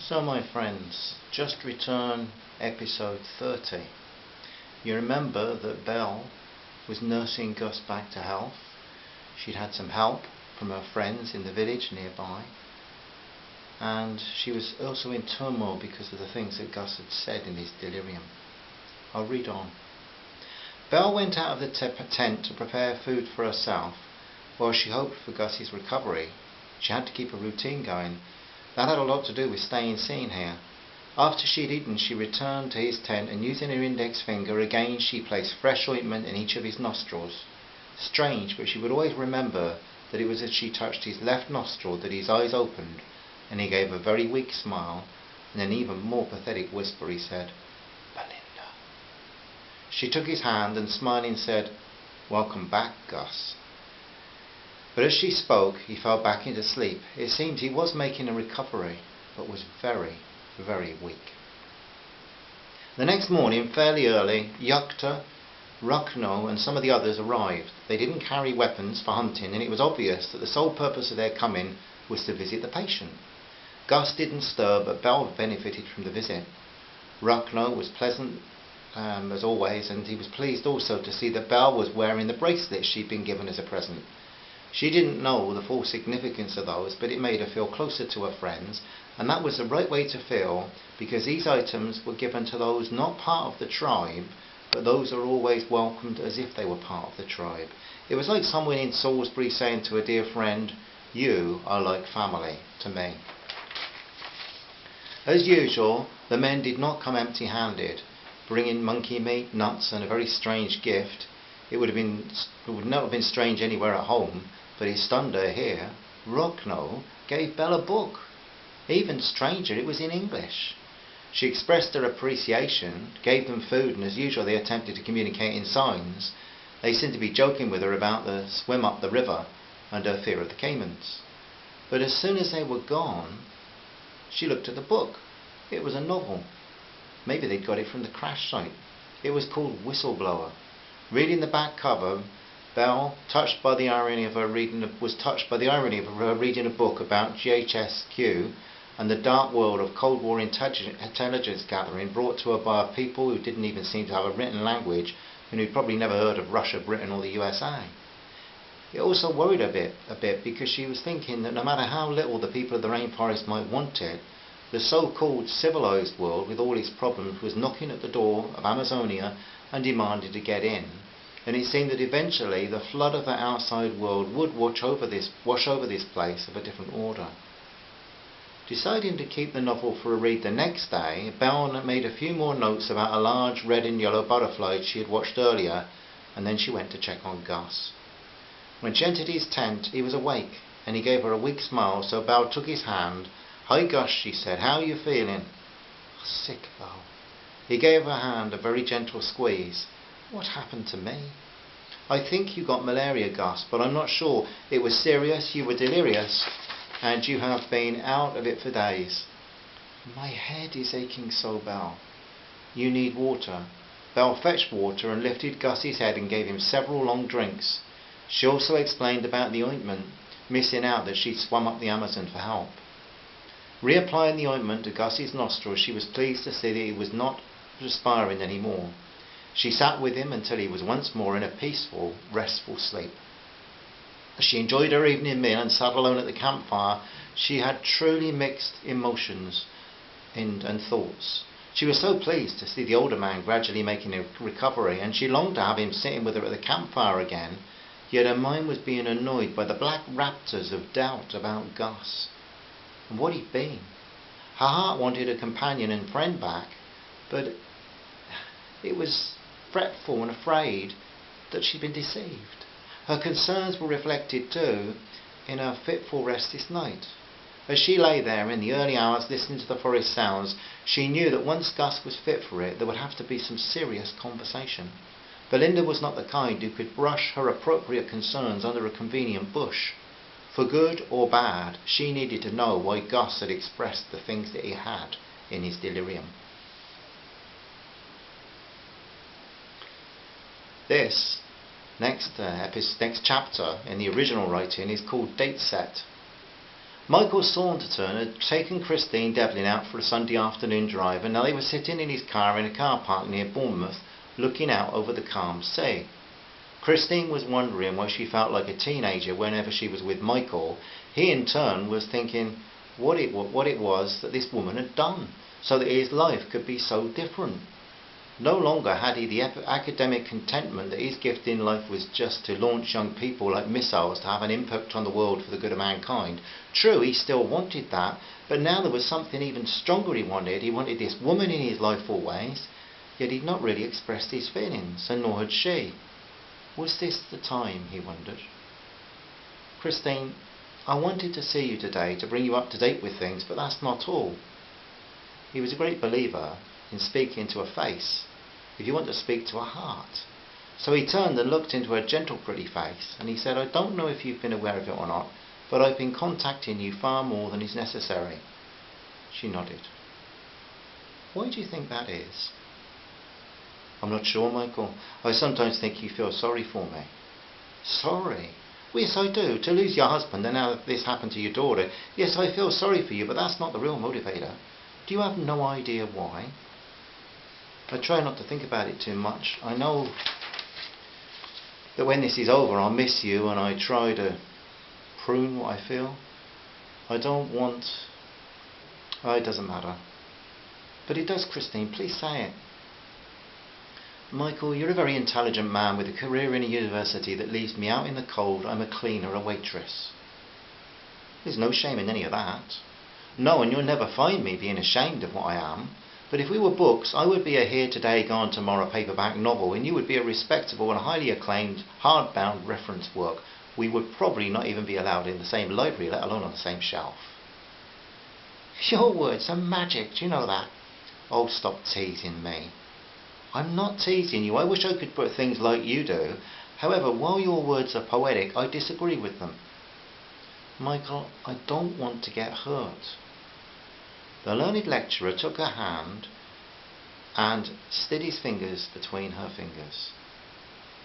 So my friends, just returned episode 30. You remember that Belle was nursing Gus back to health. She'd had some help from her friends in the village nearby, and she was also in turmoil because of the things that Gus had said in his delirium. I'll read on. Belle went out of the tent to prepare food for herself. While she hoped for Gus's recovery, she had to keep a routine going. That had a lot to do with staying sane here. After she'd eaten, she returned to his tent and using her index finger again she placed fresh ointment in each of his nostrils. Strange, but she would always remember that it was as she touched his left nostril that his eyes opened and he gave a very weak smile, and an even more pathetic whisper he said, "Belinda." She took his hand and smiling said, "Welcome back, Gus." But as she spoke, he fell back into sleep. It seemed he was making a recovery, but was very, very weak. The next morning, fairly early, Yukta, Ruckno and some of the others arrived. They didn't carry weapons for hunting, and it was obvious that the sole purpose of their coming was to visit the patient. Gus didn't stir, but Belle benefited from the visit. Ruckno was pleasant as always, and he was pleased also to see that Belle was wearing the bracelet she'd been given as a present. She didn't know the full significance of those, but it made her feel closer to her friends, and that was the right way to feel, because these items were given to those not part of the tribe, but those are always welcomed as if they were part of the tribe. It was like someone in Salisbury saying to a dear friend, "You are like family to me." As usual, the men did not come empty-handed, bringing monkey meat, nuts and a very strange gift. It would not have been strange anywhere at home, but it stunned her here. Rockno gave Belle a book. Even stranger, it was in English. She expressed her appreciation, gave them food, and as usual they attempted to communicate in signs. They seemed to be joking with her about the swim up the river and her fear of the caimans. But as soon as they were gone, she looked at the book. It was a novel. Maybe they'd got it from the crash site. It was called Whistleblower. Reading the back cover, Belle, touched by the irony of her reading a book about GHSQ and the dark world of Cold War intelligence gathering brought to her by a people who didn't even seem to have a written language and who'd probably never heard of Russia, Britain or the USA. It also worried her a bit because she was thinking that no matter how little the people of the rainforest might want it, the so-called civilized world with all its problems was knocking at the door of Amazonia and demanded to get in, and it seemed that eventually the flood of the outside world would wash over this place of a different order. Deciding to keep the novel for a read the next day, Belle made a few more notes about a large red and yellow butterfly she had watched earlier, and then she went to check on Gus. When she entered his tent, he was awake, and he gave her a weak smile, so Belle took his hand. "Hi Gus," she said, "how are you feeling?" "Sick, Belle." He gave her hand a very gentle squeeze. "What happened to me?" "I think you got malaria, Gus, but I'm not sure. It was serious, you were delirious, and you have been out of it for days." "My head is aching so, Belle." "You need water." Belle fetched water and lifted Gus's head and gave him several long drinks. She also explained about the ointment, missing out that she'd swum up the Amazon for help. Reapplying the ointment to Gus's nostrils, she was pleased to see that he was not respiring any more. She sat with him until he was once more in a peaceful, restful sleep. As she enjoyed her evening meal and sat alone at the campfire, she had truly mixed emotions and thoughts. She was so pleased to see the older man gradually making a recovery, and she longed to have him sitting with her at the campfire again, yet her mind was being annoyed by the black raptors of doubt about Gus and what he'd been. Her heart wanted a companion and friend back, but it was fretful and afraid that she'd been deceived. Her concerns were reflected too in her fitful, restless night. As she lay there in the early hours listening to the forest sounds, she knew that once Gus was fit for it, there would have to be some serious conversation. Belinda was not the kind who could brush her appropriate concerns under a convenient bush. For good or bad, she needed to know why Gus had expressed the things that he had in his delirium. This next chapter in the original writing is called Date Set. Michael Saunderton had taken Christine Devlin out for a Sunday afternoon drive, and now they were sitting in his car in a car park near Bournemouth, looking out over the calm sea. Christine was wondering why she felt like a teenager whenever she was with Michael. He in turn was thinking what it was that this woman had done, so that his life could be so different. No longer had he the academic contentment that his gift in life was just to launch young people like missiles to have an impact on the world for the good of mankind. True, he still wanted that, but now there was something even stronger he wanted. He wanted this woman in his life always, yet he'd not really expressed his feelings, and nor had she. Was this the time, he wondered? Christine, I wanted to see you today to bring you up to date with things, but that's not all. He was a great believer in speaking to a face, if you want to speak to a heart. So he turned and looked into her gentle, pretty face, and he said, I don't know if you've been aware of it or not, but I've been contacting you far more than is necessary. She nodded. Why do you think that is? I'm not sure, Michael. I sometimes think you feel sorry for me. Sorry? Well, yes, I do. To lose your husband and now this happened to your daughter. Yes, I feel sorry for you, but that's not the real motivator. Do you have no idea why? I try not to think about it too much. I know that when this is over I'll miss you, and I try to prune what I feel. I don't want... Oh, it doesn't matter. But it does, Christine. Please say it. Michael, you're a very intelligent man with a career in a university that leaves me out in the cold. I'm a cleaner, a waitress. There's no shame in any of that. No, and you'll never find me being ashamed of what I am. But if we were books, I would be a here today, gone tomorrow paperback novel, and you would be a respectable and highly acclaimed hardbound reference work. We would probably not even be allowed in the same library, let alone on the same shelf. Your words are magic, do you know that? Oh, stop teasing me. I'm not teasing you. I wish I could put things like you do. However, while your words are poetic, I disagree with them. Michael, I don't want to get hurt. The learned lecturer took her hand and slid his fingers between her fingers.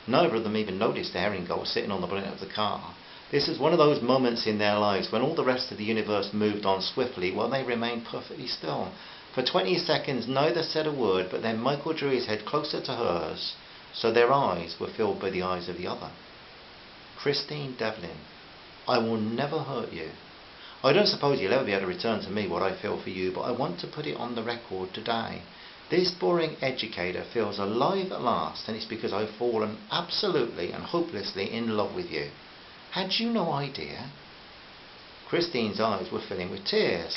Neither of them even noticed the herringull sitting on the bonnet of the car. This was one of those moments in their lives when all the rest of the universe moved on swiftly while they remained perfectly still. For 20 seconds neither said a word, but then Michael drew his head closer to hers, so their eyes were filled by the eyes of the other. Christine Devlin, I will never hurt you. I don't suppose you'll ever be able to return to me what I feel for you, but I want to put it on the record today. This boring educator feels alive at last, and it's because I've fallen absolutely and hopelessly in love with you. Had you no idea? Christine's eyes were filling with tears,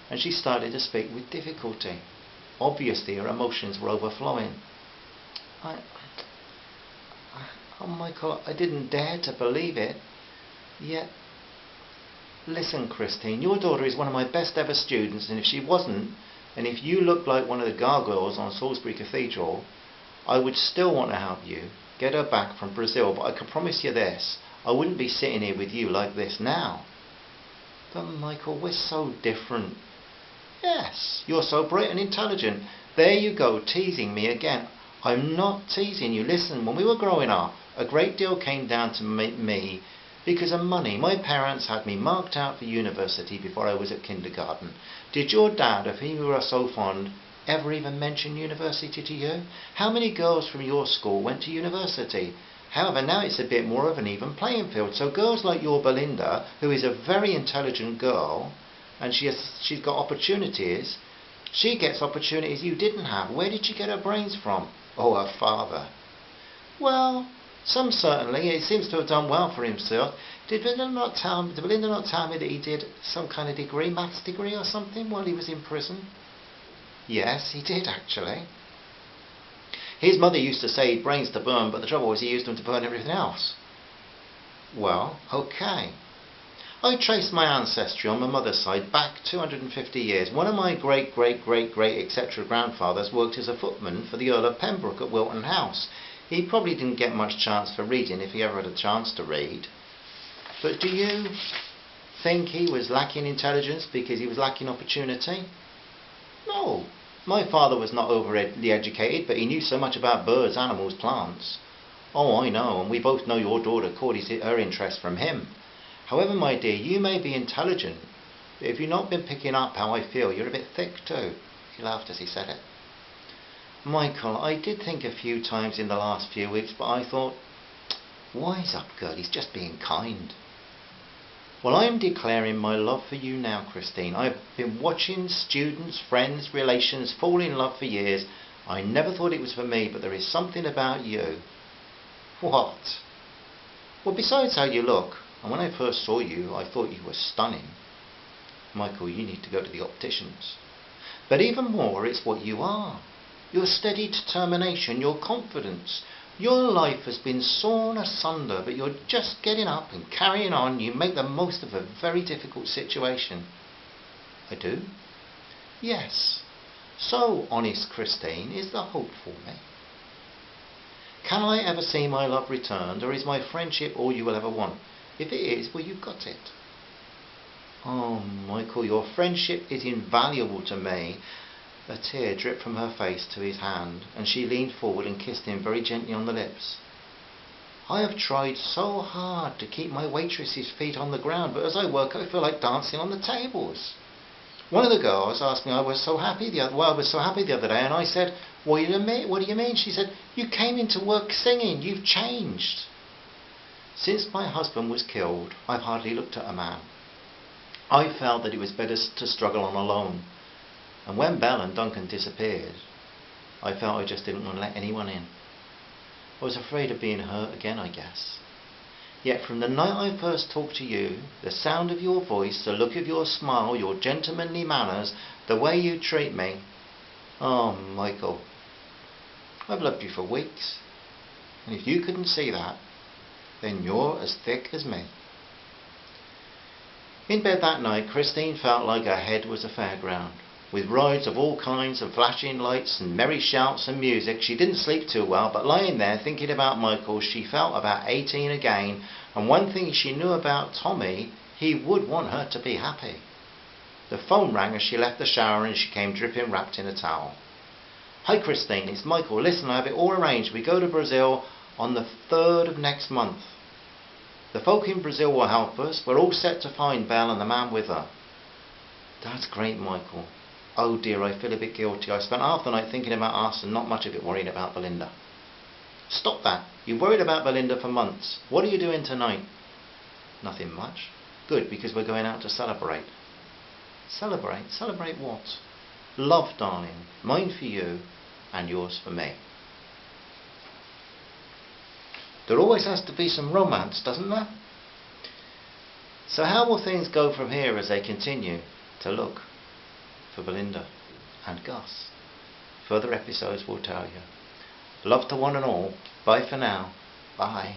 and she started to speak with difficulty. Obviously her emotions were overflowing. Oh Michael, I didn't dare to believe it. Yet, listen Christine, your daughter is one of my best ever students, and if she wasn't, and if you looked like one of the gargoyles on Salisbury Cathedral, I would still want to help you get her back from Brazil, but I can promise you this, I wouldn't be sitting here with you like this now. But Michael, we're so different. Yes, you're so bright and intelligent. There you go, teasing me again. I'm not teasing you. Listen, when we were growing up, a great deal came down to me because of money. My parents had me marked out for university before I was at kindergarten. Did your dad, of whom you are so fond, ever even mention university to you? How many girls from your school went to university? However, now it's a bit more of an even playing field. So girls like your Belinda, who is a very intelligent girl, and she's got opportunities, she gets opportunities you didn't have. Where did she get her brains from? Oh, her father. Well, some certainly. He seems to have done well for himself. Did Belinda not tell me that he did some kind of degree, maths degree or something, while he was in prison? Yes, he did actually. His mother used to say he'd brains to burn, but the trouble was he used them to burn everything else. Well, okay. I traced my ancestry on my mother's side back 250 years. One of my great etc. grandfathers worked as a footman for the Earl of Pembroke at Wilton House. He probably didn't get much chance for reading if he ever had a chance to read. But do you think he was lacking intelligence because he was lacking opportunity? No. My father was not overly educated, but he knew so much about birds, animals, plants. Oh, I know, and we both know your daughter caught her interest from him. However, my dear, you may be intelligent, But if you've not been picking up how I feel, you're a bit thick too. He laughed as he said it. Michael, I did think a few times in the last few weeks, but I thought, wise up, girl, he's just being kind. Well, I am declaring my love for you now, Christine. I've been watching students, friends, relations fall in love for years. I never thought it was for me, but there is something about you. What? Well, besides how you look, and when I first saw you, I thought you were stunning. Michael, you need to go to the opticians. But even more, it's what you are. Your steady determination, your confidence. Your life has been sawn asunder, but you're just getting up and carrying on. You make the most of a very difficult situation. I do? Yes. So, honest Christine, is there hope for me? Can I ever see my love returned, or is my friendship all you will ever want? If it is, well, you've got it. Oh, Michael, your friendship is invaluable to me. A tear dripped from her face to his hand, and she leaned forward and kissed him very gently on the lips. I have tried so hard to keep my waitress's feet on the ground, but as I work I feel like dancing on the tables. One of the girls asked me why I was so happy the other day, and I said, what do you mean? She said, you came into work singing, you've changed. Since my husband was killed, I've hardly looked at a man. I felt that it was better to struggle on alone. And when Belle and Duncan disappeared, I felt I just didn't want to let anyone in. I was afraid of being hurt again, I guess. Yet from the night I first talked to you, the sound of your voice, the look of your smile, your gentlemanly manners, the way you treat me, oh, Michael, I've loved you for weeks. And if you couldn't see that, then you're as thick as me. In bed that night, Christine felt like her head was a fairground, with rides of all kinds and flashing lights and merry shouts and music. She didn't sleep too well, but lying there thinking about Michael, she felt about 18 again, and one thing she knew about Tommy, he would want her to be happy. The phone rang as she left the shower and she came dripping wrapped in a towel. Hi Christine, it's Michael. Listen, I have it all arranged. We go to Brazil on the 3rd of next month. The folk in Brazil will help us. We're all set to find Belle and the man with her. That's great, Michael. Oh dear, I feel a bit guilty. I spent half the night thinking about us and not much of it worrying about Belinda. Stop that. You've worried about Belinda for months. What are you doing tonight? Nothing much. Good, because we're going out to celebrate. Celebrate? Celebrate what? Love, darling. Mine for you and yours for me. There always has to be some romance, doesn't there? So how will things go from here as they continue to look for Belinda and Gus? Further episodes will tell you. Love to one and all. Bye for now. Bye.